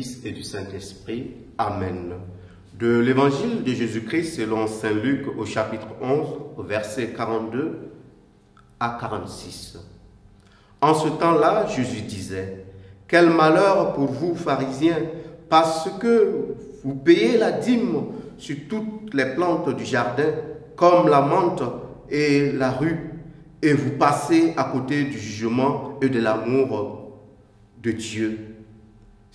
Fils et du Saint-Esprit. Amen. De l'Évangile de Jésus-Christ selon Saint Luc au chapitre 11, versets 42 à 46. En ce temps-là, Jésus disait, « Quel malheur pour vous, pharisiens, parce que vous payez la dîme sur toutes les plantes du jardin, comme la menthe et la rue, et vous passez à côté du jugement et de l'amour de Dieu.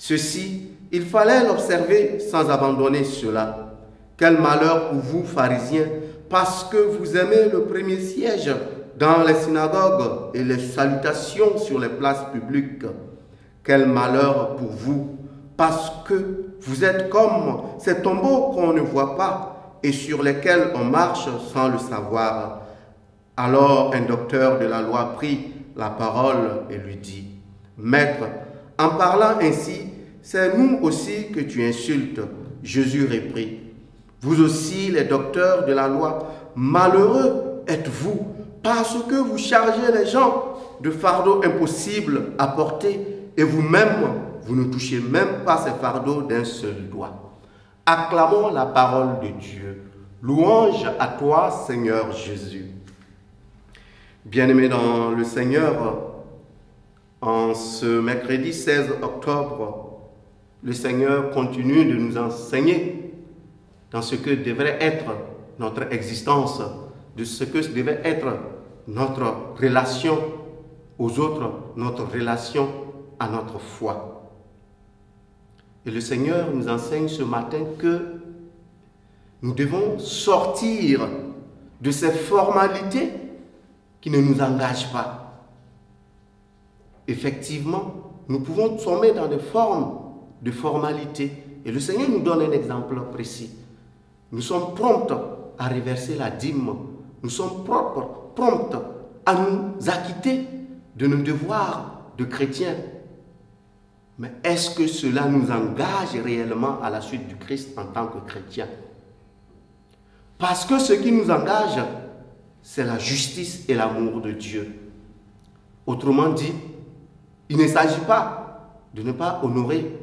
Ceci, il fallait l'observer sans abandonner cela. Quel malheur pour vous, pharisiens, parce que vous aimez le premier siège dans les synagogues et les salutations sur les places publiques. Quel malheur pour vous, parce que vous êtes comme ces tombeaux qu'on ne voit pas et sur lesquels on marche sans le savoir. » Alors un docteur de la loi prit la parole et lui dit, « Maître, en parlant ainsi, c'est nous aussi que tu insultes. » Jésus reprit, « Vous aussi, les docteurs de la loi, malheureux êtes-vous, parce que vous chargez les gens de fardeaux impossibles à porter, et vous-même, vous ne touchez même pas ces fardeaux d'un seul doigt. » Acclamons la parole de Dieu. Louange à toi, Seigneur Jésus. Bien-aimés dans le Seigneur, en ce mercredi 16 octobre, le Seigneur continue de nous enseigner dans ce que devrait être notre existence, de ce que devait être notre relation aux autres, notre relation à notre foi. Et le Seigneur nous enseigne ce matin que nous devons sortir de ces formalités qui ne nous engagent pas. Effectivement, nous pouvons tomber dans des formes de formalités. Et le Seigneur nous donne un exemple précis. Nous sommes prompts à reverser la dîme. Nous sommes prompts à nous acquitter de nos devoirs de chrétiens. Mais est-ce que cela nous engage réellement à la suite du Christ en tant que chrétiens? Parce que ce qui nous engage, c'est la justice et l'amour de Dieu. Autrement dit, il ne s'agit pas de ne pas honorer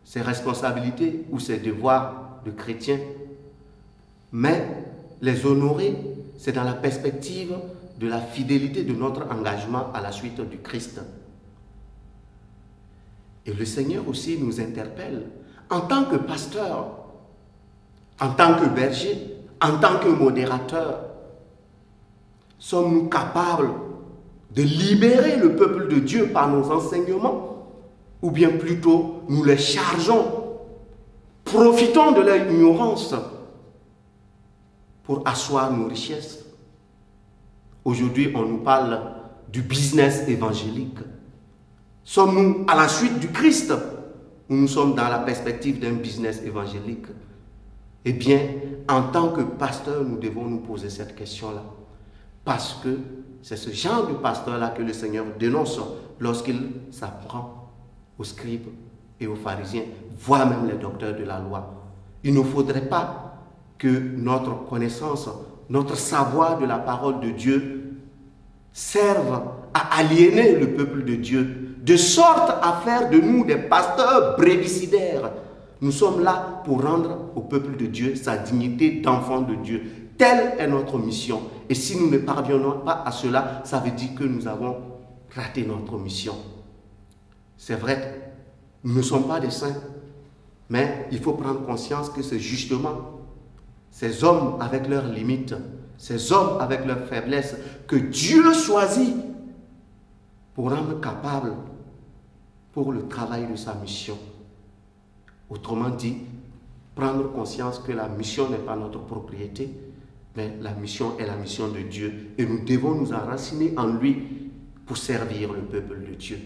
ses responsabilités ou ses devoirs de chrétien, mais les honorer, c'est dans la perspective de la fidélité de notre engagement à la suite du Christ. Et le Seigneur aussi nous interpelle en tant que pasteur, en tant que berger, en tant que modérateur. Sommes-nous capables de libérer le peuple de Dieu par nos enseignements, ou bien plutôt nous les chargeons, profitons de leur ignorance pour asseoir nos richesses? Aujourd'hui, on nous parle du business évangélique. Sommes-nous à la suite du Christ ou nous sommes dans la perspective d'un business évangélique? Eh bien, en tant que pasteur, nous devons nous poser cette question-là. Parce que c'est ce genre de pasteur-là que le Seigneur dénonce lorsqu'il s'apprend aux scribes et aux pharisiens, voire même les docteurs de la loi. Il ne faudrait pas que notre connaissance, notre savoir de la parole de Dieu serve à aliéner le peuple de Dieu, de sorte à faire de nous des pasteurs brévicidaires. Nous sommes là pour rendre au peuple de Dieu sa dignité d'enfant de Dieu. Telle est notre mission. Et si nous ne parvenons pas à cela, ça veut dire que nous avons raté notre mission. C'est vrai, nous ne sommes pas des saints, mais il faut prendre conscience que c'est justement ces hommes avec leurs limites, ces hommes avec leurs faiblesses, que Dieu choisit pour rendre capables pour le travail de sa mission. Autrement dit, prendre conscience que la mission n'est pas notre propriété, mais la mission est la mission de Dieu. Et nous devons nous enraciner en lui pour servir le peuple de Dieu.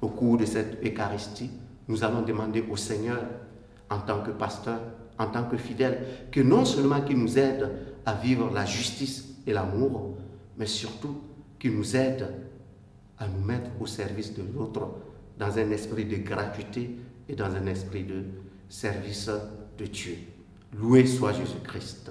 Au cours de cette Eucharistie, nous allons demander au Seigneur, en tant que pasteur, en tant que fidèle, que non seulement qu'il nous aide à vivre la justice et l'amour, mais surtout qu'il nous aide à nous mettre au service de l'autre dans un esprit de gratuité et dans un esprit de service de Dieu. Loué soit Jésus-Christ.